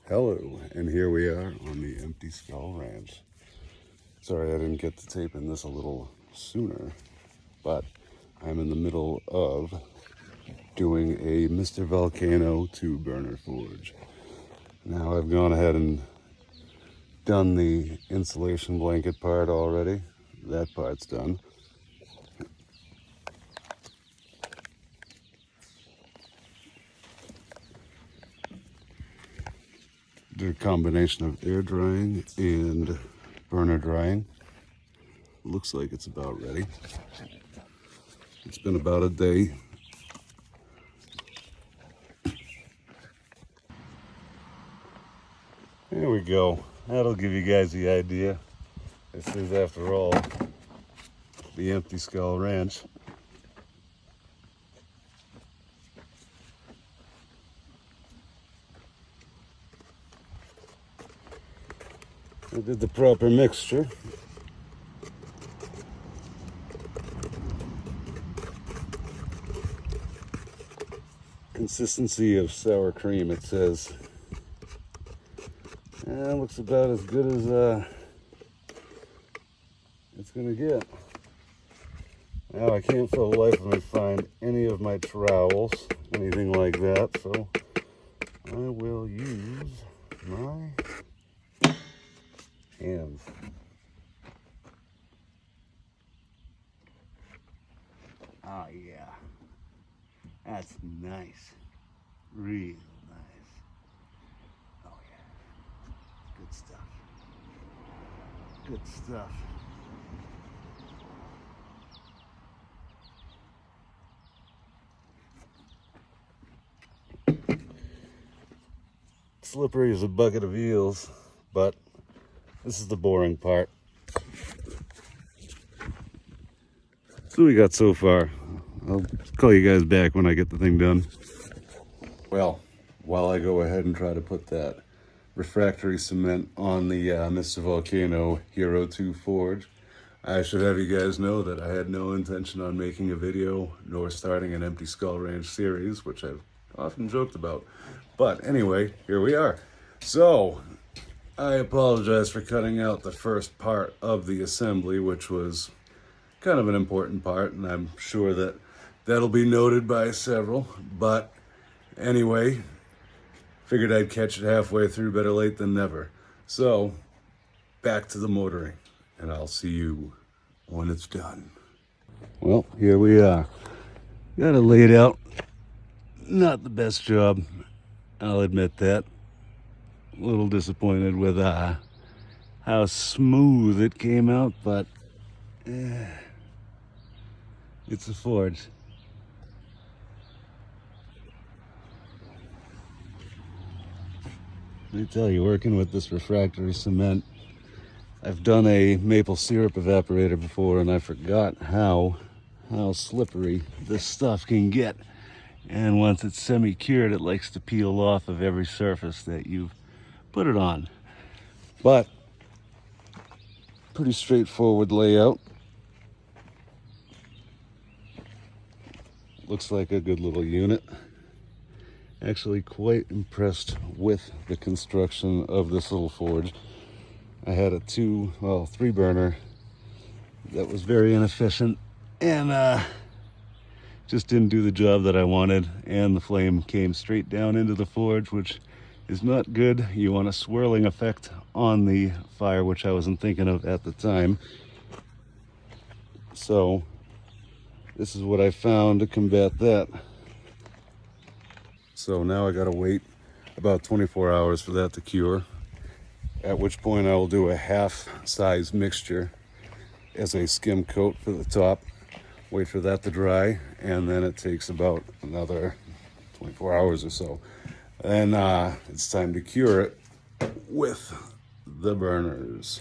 Hello, and here we are on the Empty Skull Ranch. Sorry I didn't get to tape in this a little sooner, but I'm in the middle of doing a Mr. Volcano 2-burner forge. Now I've gone ahead and done the insulation blanket part already. That part's done. Did a combination of air drying and burner drying. Looks like it's about ready. It's been about a day. There we go. That'll give you guys the idea. This is, after all, the Empty Skull Ranch. I did the proper mixture. Consistency of sour cream, it says. Looks about as good as it's gonna get. Now I can't for the life of me find any of my trowels, anything like that, so I will use my hands. Oh yeah, that's nice, real nice. Oh yeah, good stuff, good stuff. Slippery as a bucket of eels, but this is the boring part. So we got so far. I'll call you guys back when I get the thing done. Well, while I go ahead and try to put that refractory cement on the Mr. Volcano Hero 2 forge, I should have you guys know that I had no intention on making a video nor starting an Empty Skull Ranch series, which I've often joked about. But anyway, here we are. So I apologize for cutting out the first part of the assembly, which was kind of an important part, and I'm sure that that'll be noted by several. But anyway, figured I'd catch it halfway through, better late than never. So back to the motoring, and I'll see you when it's done. Well, here we are. Got it laid out. Not the best job, I'll admit that. A little disappointed with how smooth it came out, but it's a forge. Let me tell you, working with this refractory cement, I've done a maple syrup evaporator before, and I forgot how slippery this stuff can get. And once it's semi-cured, it likes to peel off of every surface that you've put it on. But pretty straightforward layout. Looks like a good little unit. Actually quite impressed with the construction of this little forge. I had a 3-burner that was very inefficient and just didn't do the job that I wanted, and the flame came straight down into the forge, which is not good. You want a swirling effect on the fire, which I wasn't thinking of at the time. So this is what I found to combat that. So now I gotta wait about 24 hours for that to cure, at which point I will do a half-size mixture as a skim coat for the top, wait for that to dry, and then it takes about another 24 hours or so. Then it's time to cure it with the burners.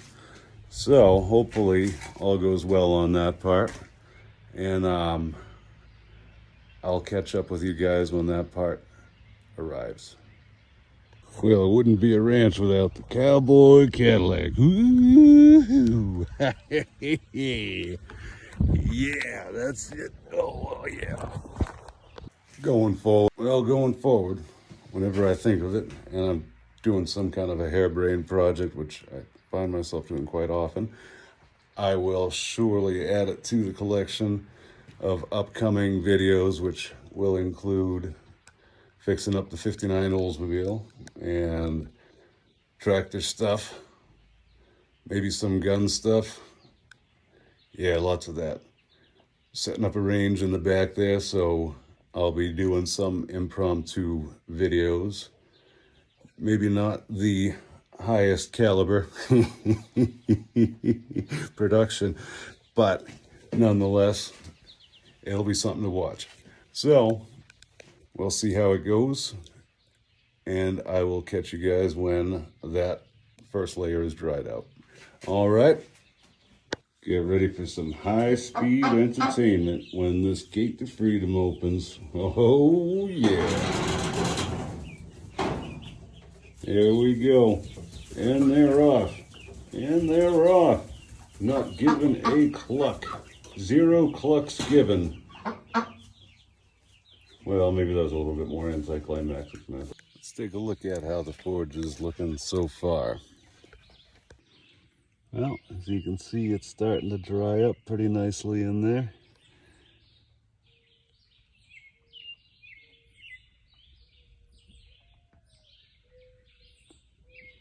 So hopefully all goes well on that part, and I'll catch up with you guys when that part arrives. Well, it wouldn't be a ranch without the cowboy Cadillac. Ooh. Yeah, that's it. Oh, yeah. Going forward, whenever I think of it, and I'm doing some kind of a harebrained project, which I find myself doing quite often, I will surely add it to the collection of upcoming videos, which will include fixing up the 59 Oldsmobile and tractor stuff, maybe some gun stuff. Yeah, lots of that. Setting up a range in the back there, so I'll be doing some impromptu videos. Maybe not the highest caliber production, but nonetheless, it'll be something to watch. So we'll see how it goes, and I will catch you guys when that first layer is dried out. All right, get ready for some high-speed entertainment when this gate to freedom opens. Oh yeah. Here we go. And they're off. And they're off. Not given a cluck. 0 clucks given. Well, maybe that was a little bit more anticlimactic. Let's take a look at how the forge is looking so far. Well, as you can see, it's starting to dry up pretty nicely in there.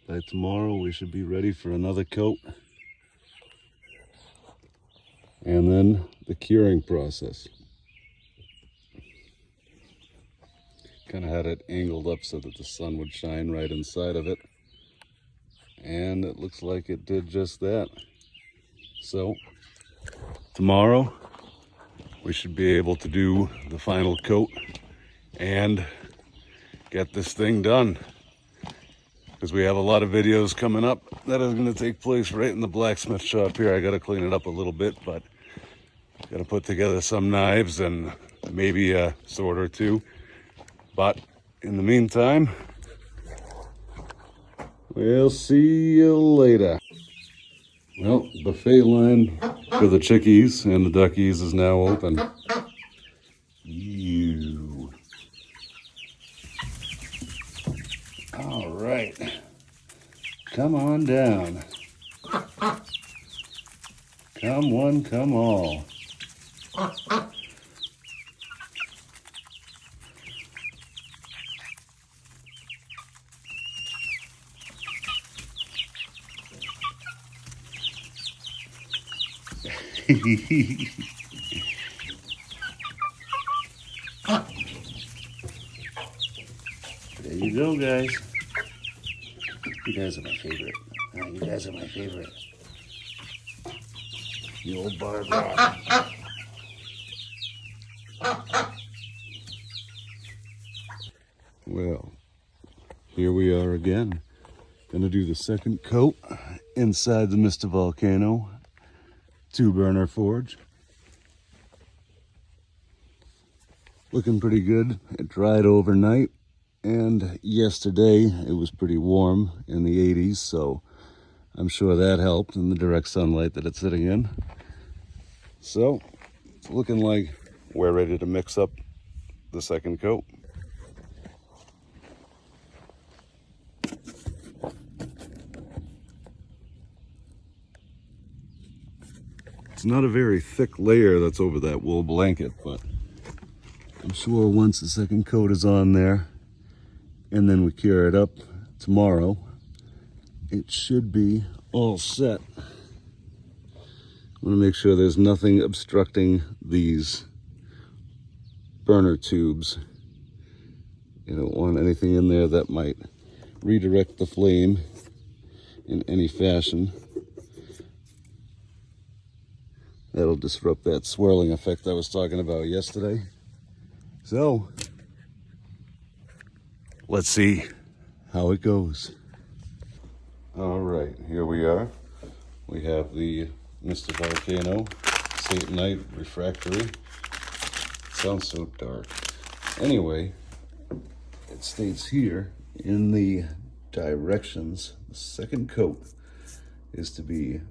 By tomorrow, we should be ready for another coat. And then the curing process. Kind of had it angled up so that the sun would shine right inside of it. And it looks like it did just that. So, tomorrow, we should be able to do the final coat and get this thing done. Because we have a lot of videos coming up that are going to take place right in the blacksmith shop here. I got to clean it up a little bit, but got to put together some knives and maybe a sword or two. But in the meantime, we'll see you later. Well, buffet line for the chickies and the duckies is now open. You. All right. Come on down. Come one, come all. There you go, guys. You guys are my favorite. You guys are my favorite. You old Barbara. Well, here we are again. Gonna do the second coat inside the Mr. Volcano 2-burner forge. Looking pretty good. It dried overnight, and yesterday it was pretty warm in the 80s, so I'm sure that helped in the direct sunlight that it's sitting in. So it's looking like we're ready to mix up the second coat. It's not a very thick layer that's over that wool blanket, but I'm sure once the second coat is on there and then we cure it up tomorrow, it should be all set. I want to make sure there's nothing obstructing these burner tubes. You don't want anything in there that might redirect the flame in any fashion. That'll disrupt that swirling effect I was talking about yesterday. So, let's see how it goes. All right, here we are. We have the Mr. Volcano Satanite refractory. Sounds so dark. Anyway, it states here in the directions, the second coat is to be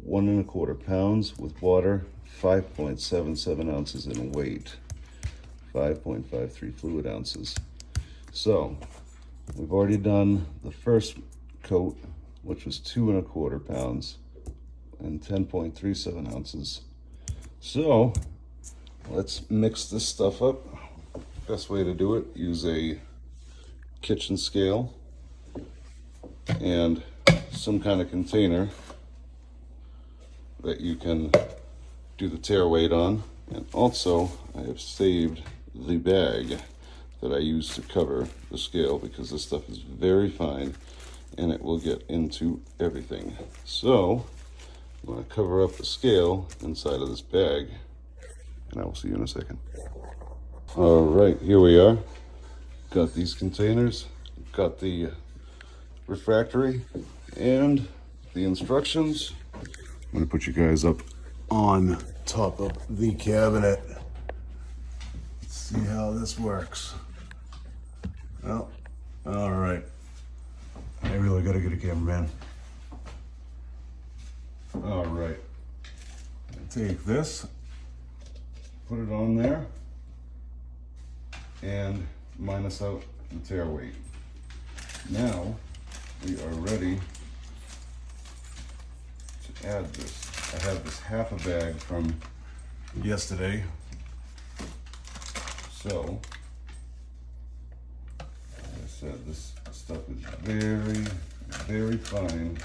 1 1/4 pounds with water, 5.77 ounces in weight, 5.53 fluid ounces. So We've already done the first coat, which was 2¼ pounds and 10.37 ounces. So let's mix this stuff up. Best way to do it, use a kitchen scale and some kind of container that you can do the tare weight on. And also I have saved the bag that I use to cover the scale, because this stuff is very fine and it will get into everything. So I'm going to cover up the scale inside of this bag, and I will see you in a second. All right, here we are. Got these containers, got the refractory and the instructions. I'm going to put you guys up on top of the cabinet. Let's see how this works. Well, all right. I really gotta get a cameraman. All right. Take this, put it on there, and minus out the tare weight. Now we are ready to add this. I have this half a bag from yesterday. So, like I said, this stuff is very, very fine,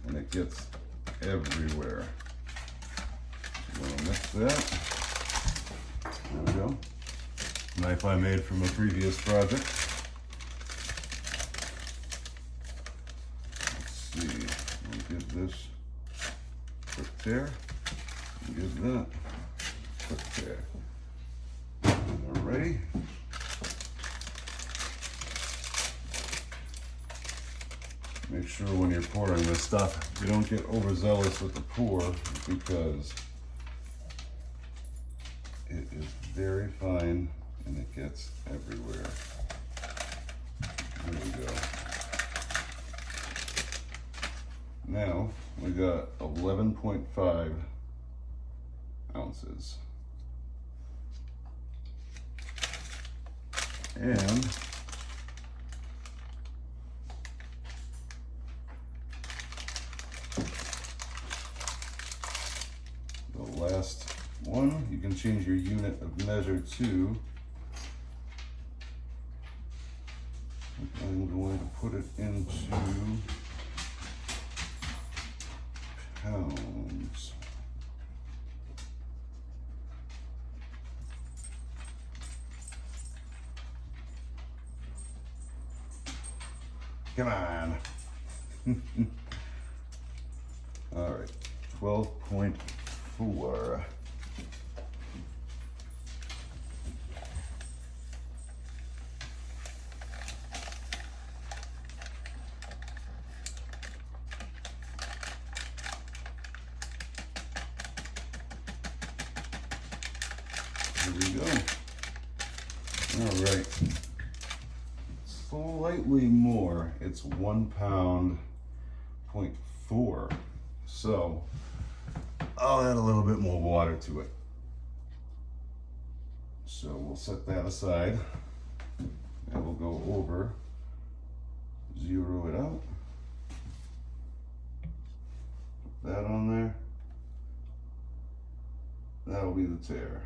and it gets everywhere. So I'm gonna mix that. There we go. Knife I made from a previous project. Let's see. We'll give this quick tear. And give that quick tear. Alrighty. Make sure when you're pouring this stuff, you don't get overzealous with the pour, because it is very fine and it gets everywhere. There we go. Now we got 11.5 ounces. And the last one, you can change your unit of measure to, I'm going to put it into pounds. Come on. All right, 12.4. Here we go. All right. Slightly more. It's 1 pound, 0.4. So I'll add a little bit more water to it. So we'll set that aside, and we'll go over, zero it out. Put that on there. That'll be the tear.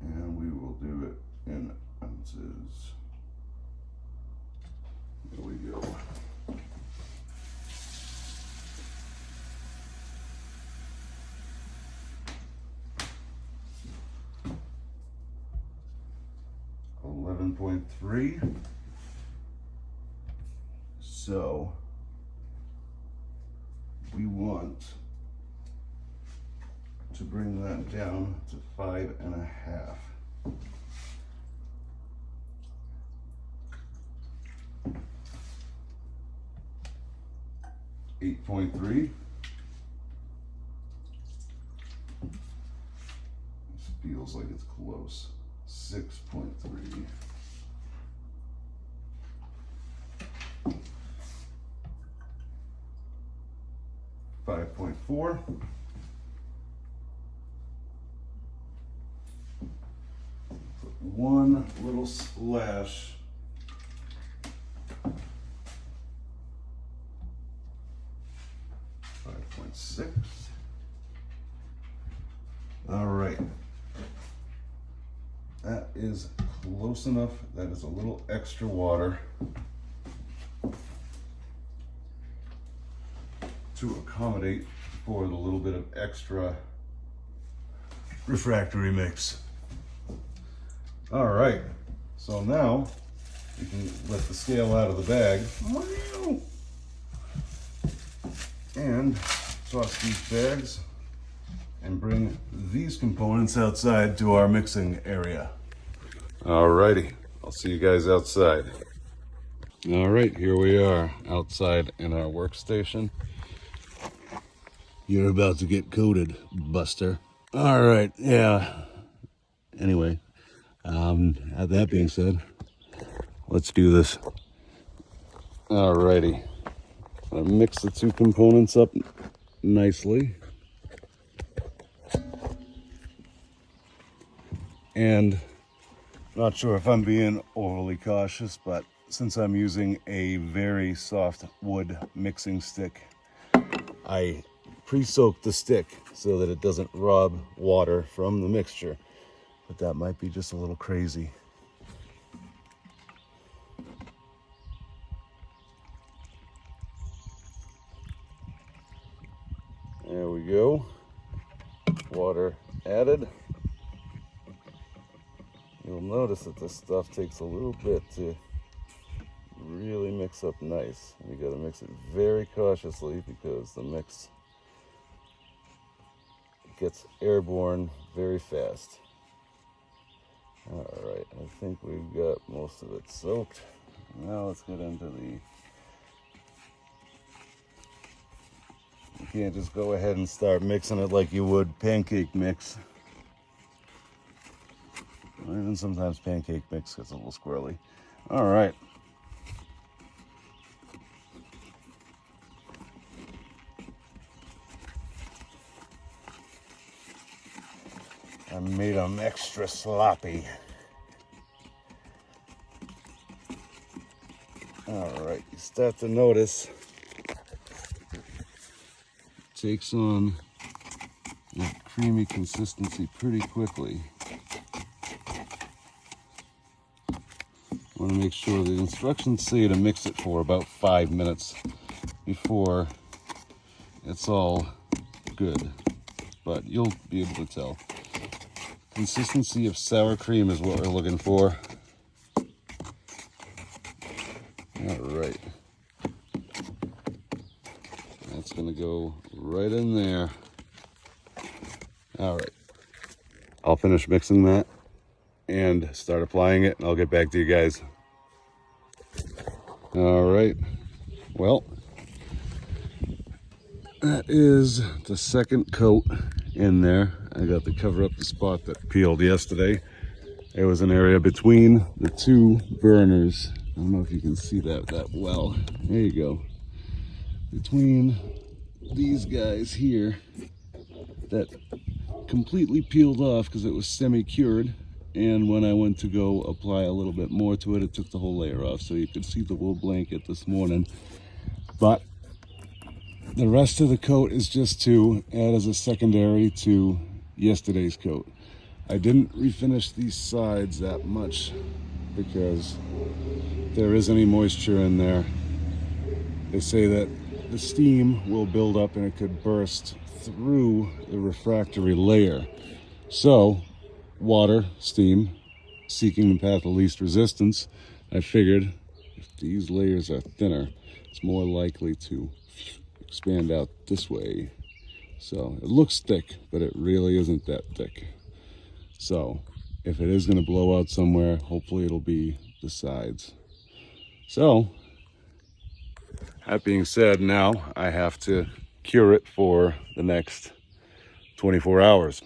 And we will do it in ounces. There we go. .3. So we want to bring that down to 5.5. 8.3. This feels like it's close. 6.3. 5.4. 1. one little splash. 5.6. All right. That is close enough. That is a little extra water to accommodate for the little bit of extra refractory mix. All right, so now you can let the scale out of the bag and toss these bags and bring these components outside to our mixing area. All righty, I'll see you guys outside. All right, here we are outside in our workstation. You're about to get coated, Buster. All right, yeah. Anyway, that being said, let's do this. All righty. I'll mix the two components up nicely. And not sure if I'm being overly cautious, but since I'm using a very soft wood mixing stick, I pre-soak the stick so that it doesn't rob water from the mixture. But that might be just a little crazy. There we go. Water added. You'll notice that this stuff takes a little bit to really mix up nice. You gotta mix it very cautiously because the mix gets airborne very fast. All right, I think we've got most of it soaked. Now let's get into the... You can't just go ahead and start mixing it like you would pancake mix. Or even sometimes pancake mix gets a little squirrely. All right. I made them extra sloppy. All right, you start to notice it takes on that creamy consistency pretty quickly. I want to make sure the instructions say to mix it for about 5 minutes before it's all good, but you'll be able to tell. Consistency of sour cream is what we're looking for. All right. That's gonna go right in there. All right. I'll finish mixing that and start applying it, and I'll get back to you guys. All right. Well, that is the second coat in there. I got to cover up the spot that peeled yesterday. There was an area between the two burners. I don't know if you can see that well. There you go. Between these guys here that completely peeled off because it was semi-cured. And when I went to go apply a little bit more to it, it took the whole layer off. So you could see the wool blanket this morning. But the rest of the coat is just to add as a secondary to yesterday's coat. I didn't refinish these sides that much because if there is any moisture in there, they say that the steam will build up and it could burst through the refractory layer. So water, steam, seeking the path of least resistance, I figured if these layers are thinner, it's more likely to expand out this way. So it looks thick, but it really isn't that thick. So if it is going to blow out somewhere, hopefully it'll be the sides. So that being said, now I have to cure it for the next 24 hours.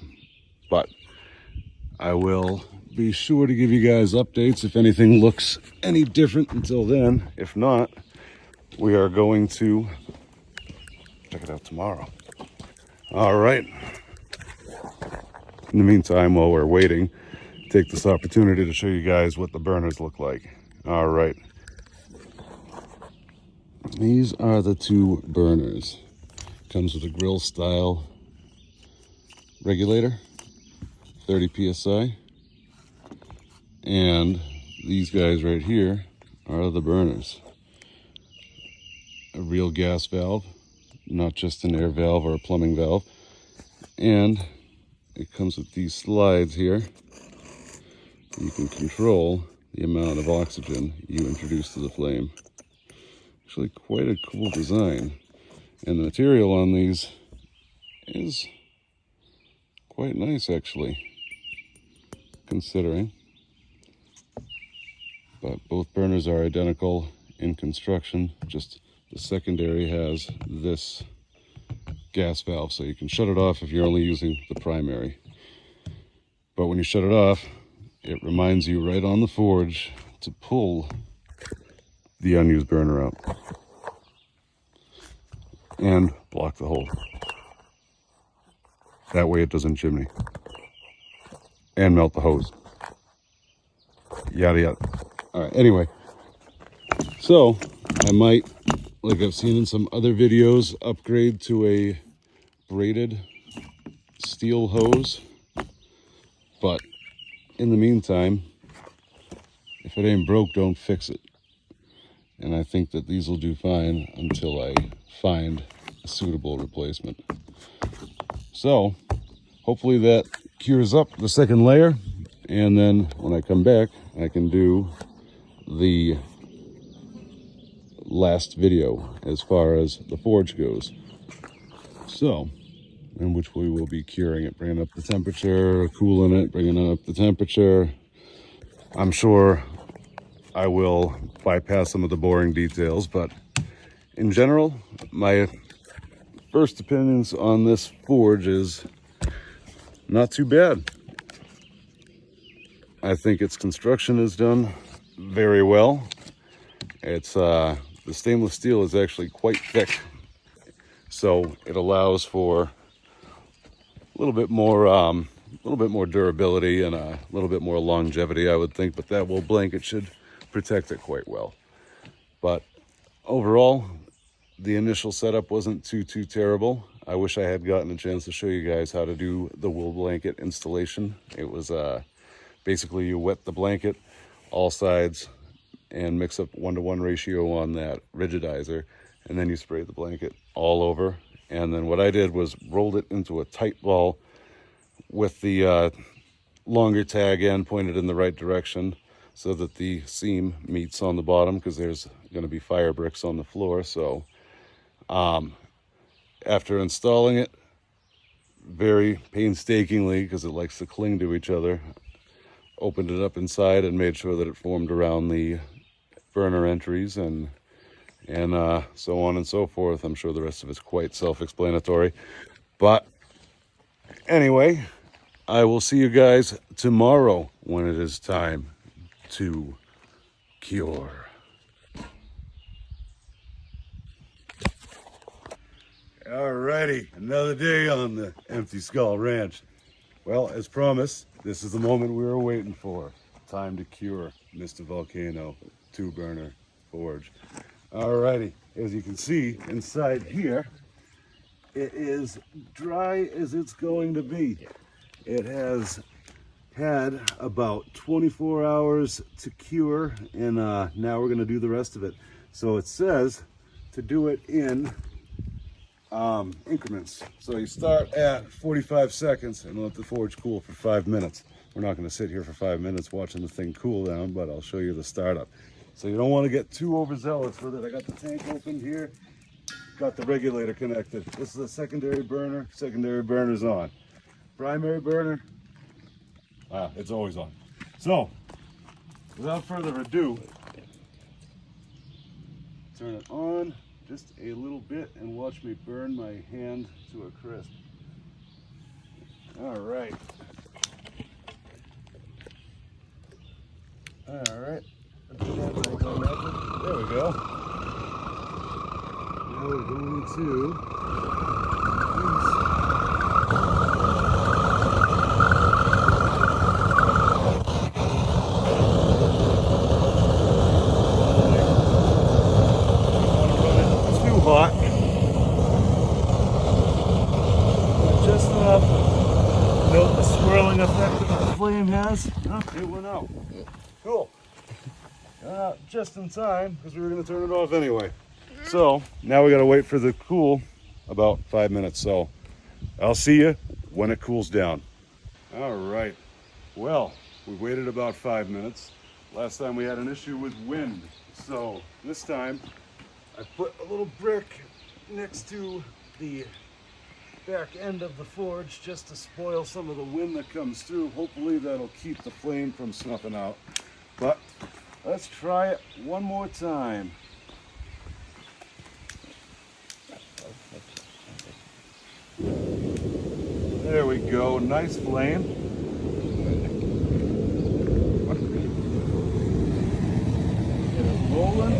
But I will be sure to give you guys updates if anything looks any different until then. If not, we are going to check it out tomorrow. All right. In the meantime, while we're waiting, take this opportunity to show you guys what the burners look like. All right. These are the two burners. Comes with a grill style regulator, 30 psi. And these guys right here are the burners. A real gas valve, not just an air valve or a plumbing valve. And it comes with these slides here. You can control the amount of oxygen you introduce to the flame. Actually quite a cool design. And the material on these is quite nice actually, considering. But both burners are identical in construction, just the secondary has this gas valve, so you can shut it off if you're only using the primary. But when you shut it off, it reminds you right on the forge to pull the unused burner out and block the hole. That way it doesn't chimney and melt the hose. Yada yada. All right, anyway, so I might, like I've seen in some other videos, upgrade to a braided steel hose. But in the meantime, if it ain't broke, don't fix it. And I think that these will do fine until I find a suitable replacement. So hopefully that cures up the second layer. And then when I come back, I can do the last video as far as the forge goes. So, in which we will be curing it, bringing up the temperature, cooling it, bringing up the temperature. I'm sure I will bypass some of the boring details, but in general, my first opinions on this forge is not too bad. I think its construction is done very well. It's the stainless steel is actually quite thick, so it allows for a little bit more durability and a little bit more longevity, I would think. But that wool blanket should protect it quite well. But overall, the initial setup wasn't too terrible. I wish I had gotten a chance to show you guys how to do the wool blanket installation. It was basically you wet the blanket all sides and mix up 1-to-1 ratio on that rigidizer, and then you spray the blanket all over. And then what I did was rolled it into a tight ball with the longer tag end pointed in the right direction so that the seam meets on the bottom, because there's going to be fire bricks on the floor. So after installing it very painstakingly, because it likes to cling to each other, opened it up inside and made sure that it formed around the burner entries and so on and so forth. I'm sure the rest of it's quite self-explanatory. But anyway, I will see you guys tomorrow when it is time to cure. Alrighty, another day on the Empty Skull Ranch. Well, as promised, this is the moment we were waiting for. Time to cure Mr. Volcano 2-burner forge. Alrighty, as you can see inside here, it is dry as it's going to be. It has had about 24 hours to cure, and now we're going to do the rest of it. So it says to do it in increments. So you start at 45 seconds and let the forge cool for 5 minutes. We're not going to sit here for 5 minutes watching the thing cool down, but I'll show you the startup. So you don't want to get too overzealous with it. I got the tank open here, got the regulator connected. This is a secondary burner. Secondary burner's on. Primary burner, it's always on. So without further ado, turn it on just a little bit and watch me burn my hand to a crisp. All right. All right. There we go. Now we're going to has. Oh, it went out. Cool. Just in time, because we were going to turn it off anyway. So now we got to wait for the cool about 5 minutes. So I'll see you when it cools down. All right. Well, we waited about 5 minutes. Last time we had an issue with wind. So this time I put a little brick next to the back end of the forge just to spoil some of the wind that comes through. Hopefully that'll keep the flame from snuffing out. But let's try it one more time. There we go, nice flame. Get it rolling.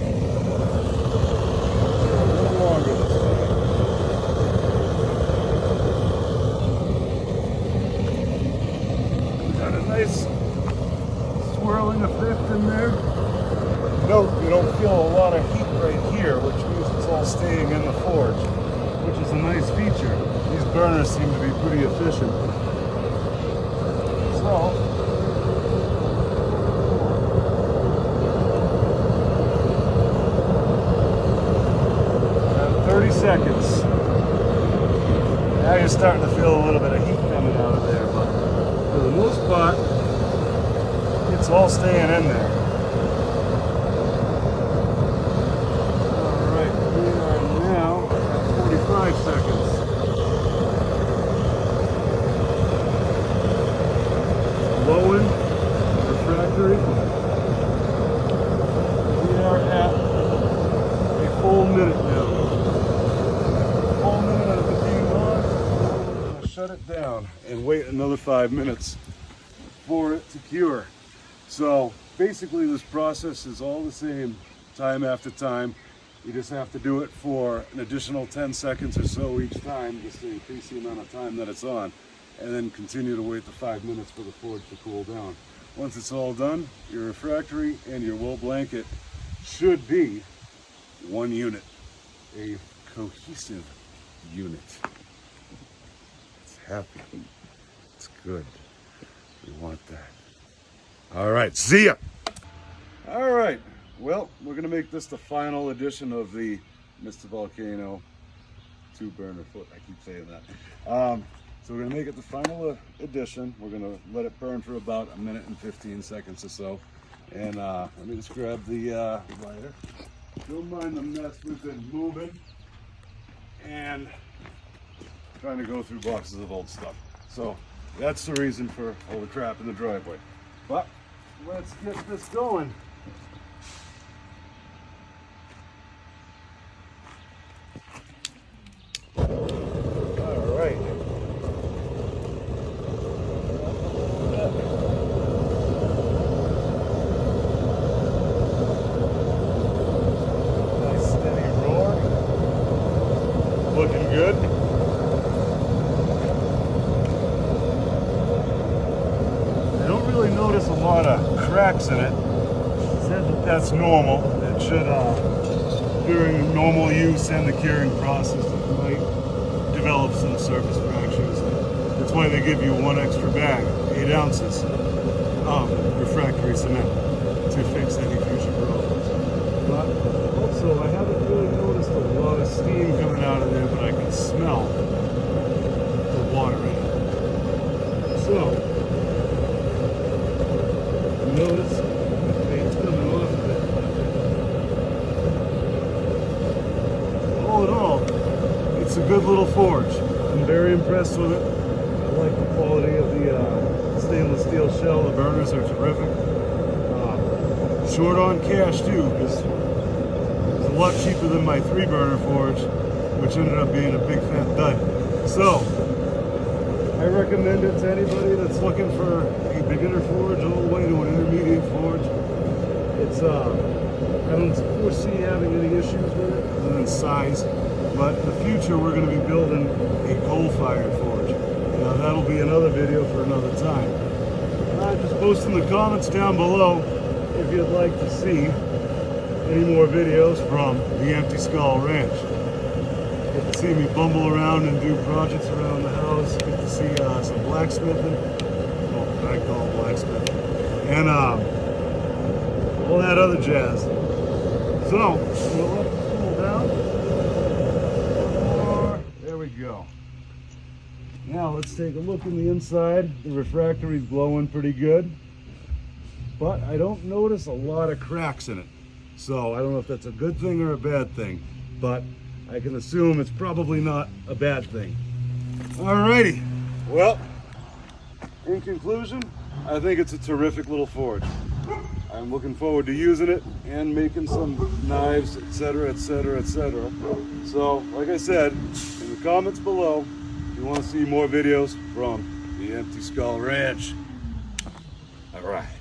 A little longer this time. Got a nice swirling effect in there. Note you don't feel a lot of heat right here, which means it's all staying in the forge, which is a nice feature. These burners seem to be pretty efficient. So, 30 seconds. Now you're starting to feel a little bit of heat coming out of there, but for the most part, it's all staying in there. Alright, we are now at 45 seconds. Blowing, refractory. We are at a full minute now. Full minute of it being on. I'm going to shut it down and wait another 5 minutes for it to cure. So basically this process is all the same time after time. You just have to do it for an additional 10 seconds or so each time just to increase the amount of time that it's on, and then continue to wait the 5 minutes for the forge to cool down. Once it's all done, your refractory and your wool blanket should be one unit, a cohesive unit. It's happy. It's good. We want that. All right, see ya. All right, well, we're gonna make this the final edition of the Mr. Volcano 2-burner foot. I keep saying that. So we're gonna make it the final edition. We're gonna let it burn for about a minute and 15 seconds or so. And let me just grab the lighter. Don't mind the mess, we've been moving and trying to go through boxes of old stuff. So that's the reason for all the crap in the driveway. But let's get this going. All right. Nice steady roar. Looking good. I don't really notice a lot of cracks in it. Said that that's normal. It should, during normal use and the curing process, it might develop some surface fractures. That's why they give you one extra bag, 8 ounces of refractory cement to fix any future problems. But also, I haven't really noticed a lot of steam coming out of there, but I can smell the water in it. So, notice it's coming off of it. All in all, it's a good little forge. I'm very impressed with it. I like the quality of the stainless steel shell. The burners are terrific. Short on cash too, because it's a lot cheaper than my 3-burner forge, which ended up being a big fat dud. So, I recommend it to anybody that's looking for a beginner forge all the way to an intermediate forge. It's I don't foresee having any issues with it other than size, but in the future we're going to be building a coal-fired forge. Now that'll be another video for another time. Just post in the comments down below if you'd like to see any more videos from the Empty Skull Ranch. Get to see me bumble around and do projects around the house. Get to see some blacksmithing. Well, I call blacksmith, and all that other jazz. So we'll let this cool down. There we go. Now let's take a look in the inside. The refractory is glowing pretty good, but I don't notice a lot of cracks in it. So I don't know if that's a good thing or a bad thing, but I can assume it's probably not a bad thing. Alrighty, well, in conclusion, I think it's a terrific little forge. I'm looking forward to using it and making some knives, etc., etc., etc. So, like I said, in the comments below, if you want to see more videos from the Empty Skull Ranch. All right.